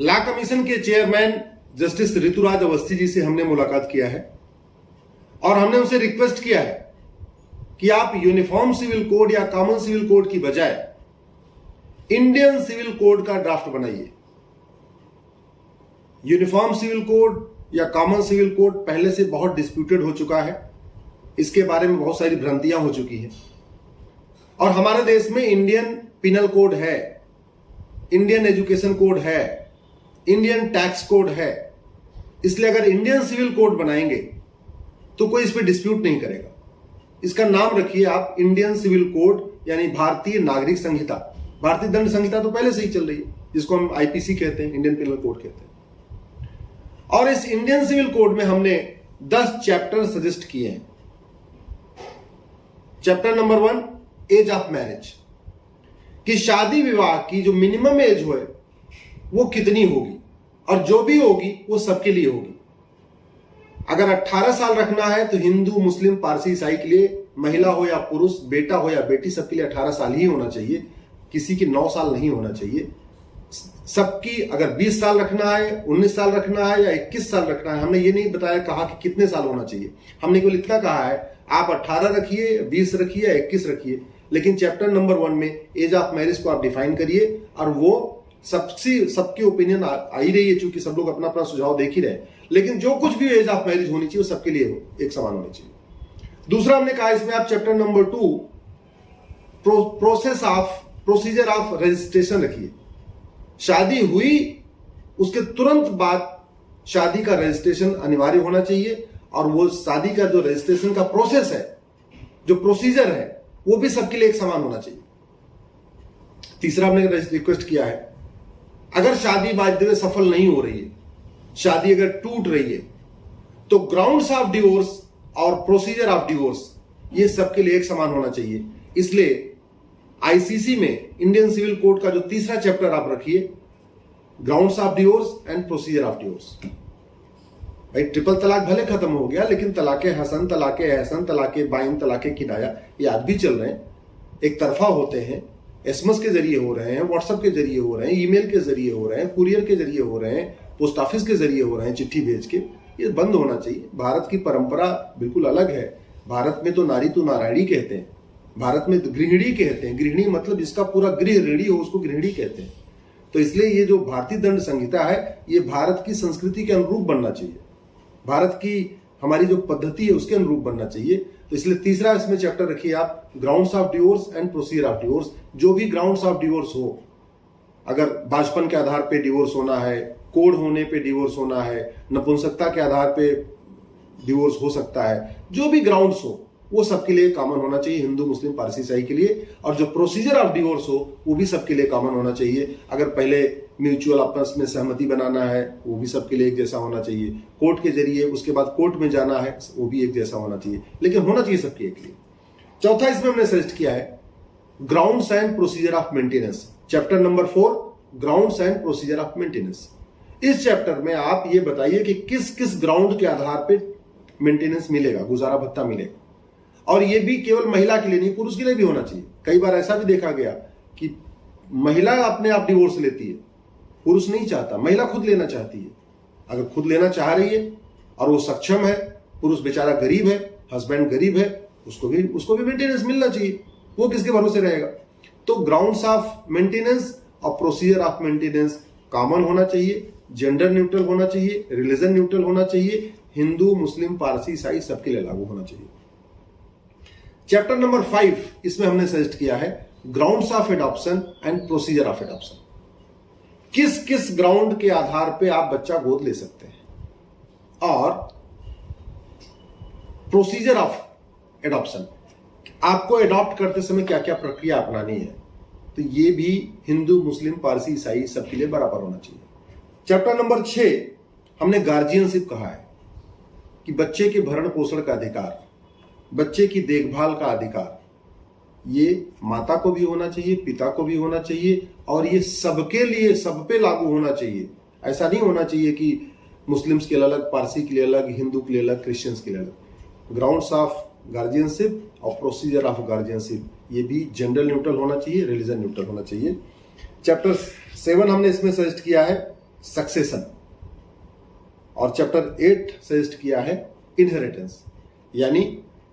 Law commission के chairman justice Rituraj Awasthi ji से हमने मुलाकात किया है और हमने उनसे रिक्वेस्ट किया है कि आप यूनिफॉर्म सिविल कोड या कॉमन सिविल कोड की बजाय इंडियन सिविल कोड का ड्राफ्ट बनाइए। यूनिफॉर्म सिविल कोड या कॉमन सिविल कोड पहले से बहुत डिस्प्यूटेड हो चुका है, इसके बारे में बहुत सारी भ्रांतियां हो चुकी हैं और हमारे देश में इंडियन पिनल कोड है, इंडियन एजुकेशन कोड है, इंडियन टैक्स कोड है। इसलिए अगर इंडियन सिविल कोड बनाएंगे तो कोई इस पर डिस्प्यूट नहीं करेगा। इसका नाम रखिए आप इंडियन सिविल कोड, यानी भारतीय नागरिक संहिता। भारतीय दंड संहिता तो पहले से ही चल रही है, जिसको हम आईपीसी कहते हैं, इंडियन पिनल कोड कहते हैं। और इस इंडियन सिविल कोड में हमने 10 चैप्टर सजेस्ट किए हैं। Chapter number 1, age of marriage, कि शादी विवाह की जो मिनिमम एज हो वो कितनी होगी और जो भी होगी वो सबके लिए होगी। अगर 18 साल रखना है तो हिंदू, मुस्लिम, पारसी, ईसाई के लिए, महिला हो या पुरुष, बेटा हो या बेटी, सबके लिए 18 साल ही होना चाहिए। किसी की 9 साल नहीं होना चाहिए। सबकी अगर 20 साल रखना है, 19 साल रखना है या 21 साल रखना है, हमने ये नहीं बताया कहा कि कितने साल होना चाहिए। हमने केवल इतना कहा है आप 18 रखिए, 20 रखिए या 21 रखिए, लेकिन चैप्टर नंबर 1 में एज ऑफ मैरिज को आप डिफाइन करिए और वो सबकी ओपिनियन आ ही रही है, चूंकि सब लोग अपना अपना सुझाव देख ही रहे हैं। लेकिन जो कुछ भी एज ऑफ मैरिज होनी चाहिए वो सबके लिए एक समान होनी चाहिए। दूसरा हमने कहा इसमें आप chapter number 2 procedure of registration रखिए। शादी हुई उसके तुरंत बाद शादी का रजिस्ट्रेशन अनिवार्य होना चाहिए और वो शादी का जो रजिस्ट्रेशन का प्रोसेस है, जो प्रोसीजर है, वो भी सबके लिए एक समान होना चाहिए। तीसरा हमने रिक्वेस्ट किया है अगर शादी बाध्य में सफल नहीं हो रही है, शादी अगर टूट रही है, तो ग्राउंड्स ऑफ डिवोर्स और प्रोसीजर ऑफ डिवोर्स ये सबके लिए एक समान होना चाहिए। इसलिए आईसीसी में इंडियन सिविल कोड का जो तीसरा चैप्टर आप रखिए, grounds of divorce and procedure of divorce. भाई ट्रिपल तलाक भले खत्म हो गया, लेकिन तलाके हसन, तलाके एहसन, तलाके बाइन, तलाके किनाया ये आज भी चल रहे हैं। एक तरफा होते हैं, एसएमएस के जरिए हो रहे हैं, व्हाट्सएप के जरिए हो रहे हैं, ईमेल के जरिए हो रहे हैं, कुरियर के जरिए हो रहे हैं, पोस्ट ऑफिस के जरिए हो रहे हैं, चिट्ठी भेज के। ये बंद होना चाहिए। भारत की परंपरा बिल्कुल अलग है। भारत में तो नारी तो नारायणी कहते हैं, भारत में तो गृहिणी कहते हैं। गृहिणी मतलब जिसका पूरा गृह ऋणी हो उसको गृहिणी कहते हैं। तो इसलिए ये जो भारतीय दंड संहिता है ये भारत की संस्कृति के अनुरूप बनना चाहिए, भारत की हमारी जो पद्धति है उसके अनुरूप बनना चाहिए। तो इसलिए तीसरा इसमें चैप्टर रखिए आप, grounds of divorce and procedure of divorce. जो भी ग्राउंड्स ऑफ डिवोर्स हो, अगर बाजपन के आधार पे डिवोर्स होना है, कोड होने पे डिवोर्स होना है, नपुंसकता के आधार पे डिवोर्स हो सकता है, जो भी ग्राउंड्स हो वो सबके लिए कॉमन होना चाहिए, हिंदू, मुस्लिम, पारसी, ईसाई के लिए। और जो प्रोसीजर ऑफ डिवोर्स हो वो भी सबके लिए कॉमन होना चाहिए। अगर पहले म्यूचुअल आपस में सहमति बनाना है वो भी सबके लिए एक जैसा होना चाहिए। कोर्ट के जरिए उसके बाद कोर्ट में जाना है वो भी एक जैसा होना चाहिए, लेकिन होना चाहिए सबके एक लिए। चौथा इसमें हमने सजेस्ट किया है grounds and procedure of maintenance. Chapter number 4, grounds and procedure of maintenance. इस चैप्टर में आप ये बताइए कि किस किस ग्राउंड के आधार पे मेंटेनेंस मिलेगा, गुजारा भत्ता मिलेगा। और ये भी केवल महिला के लिए नहीं, पुरुष के लिए भी होना चाहिए। कई बार ऐसा भी देखा गया कि महिला अपने आप डिवोर्स लेती है, पुरुष नहीं चाहता, महिला खुद लेना चाहती है। अगर खुद लेना चाह रही है और वो सक्षम है, पुरुष बेचारा गरीब है, हस्बैंड गरीब है, उसको भी मेंटेनेंस मिलना चाहिए। वो किसके भरोसे रहेगा? तो ग्राउंड्स ऑफ मेंटेनेंस और प्रोसीजर ऑफ मेंटेनेंस कॉमन होना चाहिए, जेंडर न्यूट्रल होना चाहिए, रिलीजन न्यूट्रल होना चाहिए, हिंदू, मुस्लिम, पारसी, ईसाई सबके लिए लागू होना चाहिए। चैप्टर नंबर 5 इसमें हमने सजेस्ट किया है grounds of adoption and procedure of adoption. किस किस ग्राउंड के आधार पे आप बच्चा गोद ले सकते हैं और प्रोसीजर ऑफ एडॉप्शन, आपको एडॉप्ट करते समय क्या क्या प्रक्रिया अपनानी है। तो ये भी हिंदू, मुस्लिम, पारसी, ईसाई सबके लिए बराबर होना चाहिए। चैप्टर नंबर 6 हमने गार्जियनशिप कहा है कि बच्चे के भरण पोषण का अधिकार, बच्चे की देखभाल का अधिकार, ये माता को भी होना चाहिए, पिता को भी होना चाहिए और ये सबके लिए, सब पे लागू होना चाहिए। ऐसा नहीं होना चाहिए कि मुस्लिम्स के लिए अलग, पारसी के लिए अलग, हिंदू के लिए अलग, क्रिश्चियंस के लिए अलग। ग्राउंड्स ऑफ गार्जियनशिप और प्रोसीजर ऑफ गार्जियनशिप ये भी जेंडर न्यूट्रल होना चाहिए, रिलीजन न्यूट्रल होना चाहिए। चैप्टर 7 हमने इसमें सजेस्ट किया है सक्सेशन। और चैप्टर 8 सजेस्ट किया है इनहेरिटेंस, यानी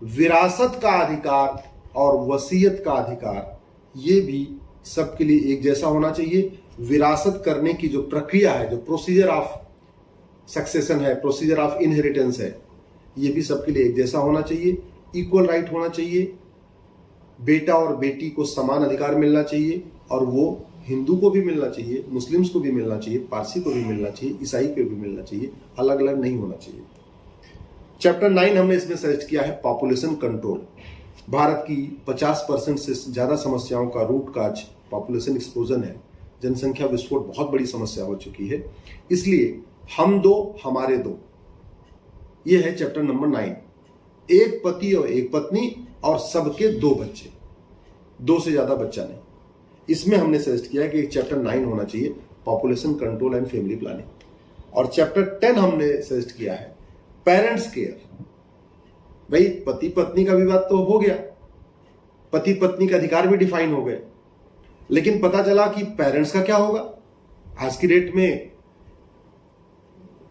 विरासत का अधिकार और वसीयत का अधिकार, ये भी सबके लिए एक जैसा होना चाहिए। विरासत करने की जो प्रक्रिया है, जो प्रोसीजर ऑफ सक्सेशन है, प्रोसीजर ऑफ इनहेरिटेंस है, ये भी सबके लिए एक जैसा होना चाहिए। इक्वल राइट होना चाहिए, बेटा और बेटी को समान अधिकार मिलना चाहिए, और वो हिंदू को भी मिलना चाहिए, मुस्लिम्स को भी मिलना चाहिए, पारसी को भी मिलना चाहिए, ईसाई को भी मिलना चाहिए, अलग अलग नहीं होना चाहिए। चैप्टर 9 हमने इसमें सजेस्ट किया है पॉपुलेशन कंट्रोल। भारत की 50% से ज्यादा समस्याओं का रूट काज पॉपुलेशन एक्सप्लोजन है। जनसंख्या विस्फोट बहुत बड़ी समस्या हो चुकी है, इसलिए हम दो हमारे दो, ये है चैप्टर नंबर 9। एक पति और एक पत्नी और सबके 2 बच्चे, 2 से ज्यादा बच्चा नहीं। इसमें हमने सजेस्ट किया कि चैप्टर 9 होना चाहिए population control and family planning. और चैप्टर 10 हमने सजेस्ट किया है पेरेंट्स केयर। भाई पति पत्नी का विवाद तो हो गया, पति पत्नी का अधिकार भी डिफाइन हो गए, लेकिन पता चला कि पेरेंट्स का क्या होगा। आज की डेट में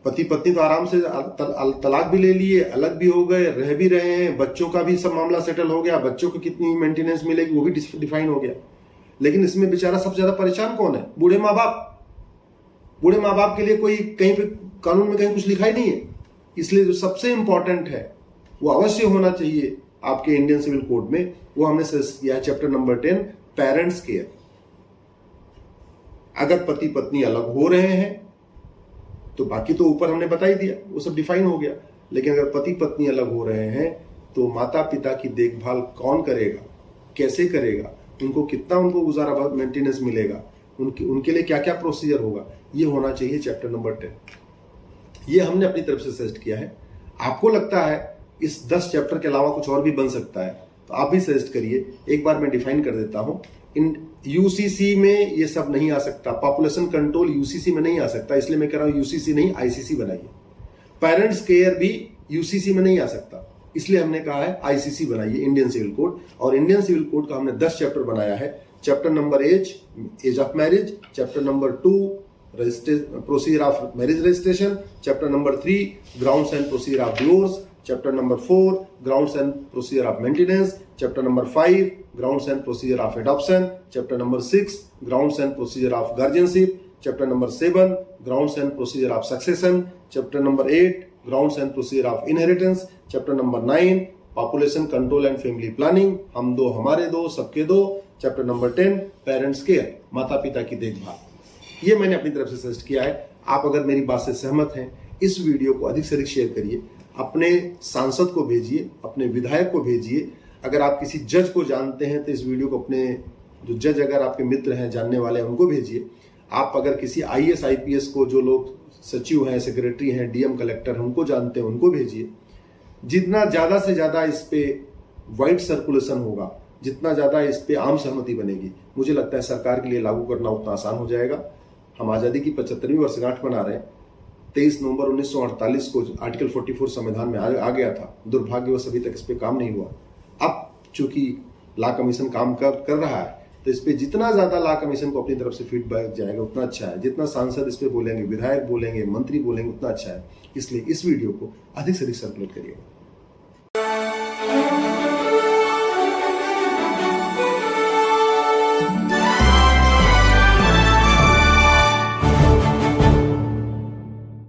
पति पत्नी तो आराम से तलाक भी ले लिए, अलग भी हो गए, रह भी रहे हैं, बच्चों का भी सब मामला सेटल हो गया, बच्चों को कितनी मेंटेनेंस मिलेगी वो भी डिफाइन हो गया। लेकिन इसमें बेचारा सबसे ज्यादा परेशान कौन है? बूढ़े माँ बाप। बूढ़े माँ बाप के लिए कोई कहीं पे कानून में कहीं कुछ लिखा ही नहीं है। इसलिए जो सबसे इंपॉर्टेंट है वो अवश्य होना चाहिए आपके इंडियन सिविल कोड में, वो हमने सजेस्ट किया है चैप्टर नंबर 10 पेरेंट्स केयर। अगर पति पत्नी अलग हो रहे हैं तो बाकी तो ऊपर हमने बता ही दिया, वो सब डिफाइन हो गया। लेकिन अगर पति पत्नी अलग हो रहे हैं तो माता पिता की देखभाल कौन करेगा, कैसे करेगा, उनको कितना उनको गुजारा मेंटेनेंस मिलेगा, उनके लिए क्या क्या प्रोसीजर होगा, ये होना चाहिए चैप्टर नंबर 10। ये हमने अपनी तरफ से सजेस्ट किया है। आपको लगता है इस 10 चैप्टर के अलावा कुछ और भी बन सकता है तो आप भी सजेस्ट करिए। एक बार मैं डिफाइन कर देता हूं, इन यूसीसी में ये सब नहीं आ सकता, पॉपुलेशन कंट्रोल यूसीसी में नहीं आ सकता, इसलिए मैं कह रहा हूं यूसीसी नहीं आईसीसी बनाइए। पेरेंट्स केयर भी यूसीसी में नहीं आ सकता, इसलिए हमने कहा है आईसीसी बनाइए, इंडियन सिविल कोड। और इंडियन सिविल कोड का हमने 10 चैप्टर बनाया है। Chapter number age of marriage, chapter number 2 procedure of marriage registration, chapter number 3 grounds and procedure of divorce, chapter number 4 grounds and procedure of maintenance, chapter number 5 grounds and procedure of adoption, chapter number 6 grounds and procedure of guardianship, chapter number 7 grounds and procedure of succession, chapter number 8 grounds and procedure of inheritance, chapter number 9 population control and family planning, हम दो हमारे दो सबके दो, chapter number 10 parents care, माता पिता की देखभाल। ये मैंने अपनी तरफ से सजेस्ट किया है। आप अगर मेरी बात से सहमत हैं, इस वीडियो को अधिक से अधिक शेयर करिए, अपने सांसद को भेजिए, अपने विधायक को भेजिए। अगर आप किसी जज को जानते हैं तो इस वीडियो को अपने जो जज अगर आपके मित्र हैं, जानने वाले हैं, उनको भेजिए। आप अगर किसी आईएएस आईपीएस को, जो लोग सचिव हैं, सेक्रेटरी हैं, डीएम कलेक्टर हैं, उनको जानते हैं, उनको भेजिए। जितना ज्यादा से ज्यादा इस पे वाइड सर्कुलेशन होगा, जितना ज्यादा इस पे आम सहमति बनेगी, मुझे लगता है सरकार के लिए लागू करना उतना आसान हो जाएगा। हम आजादी की 75वीं वर्षगांठ मना रहे हैं। 23 नवंबर 1948 को आर्टिकल 44 संविधान में आ गया था। दुर्भाग्यवश अभी तक इस पे काम नहीं हुआ। अब चूंकि लॉ कमीशन काम कर रहा है, तो इस पे जितना ज्यादा लॉ कमीशन को अपनी तरफ से फीडबैक जाएगा उतना अच्छा है। जितना सांसद इस पे बोलेंगे, विधायक बोलेंगे, मंत्री बोलेंगे, उतना अच्छा है। इसलिए इस वीडियो को अधिक से अधिक सर्कुलेट करिएगा।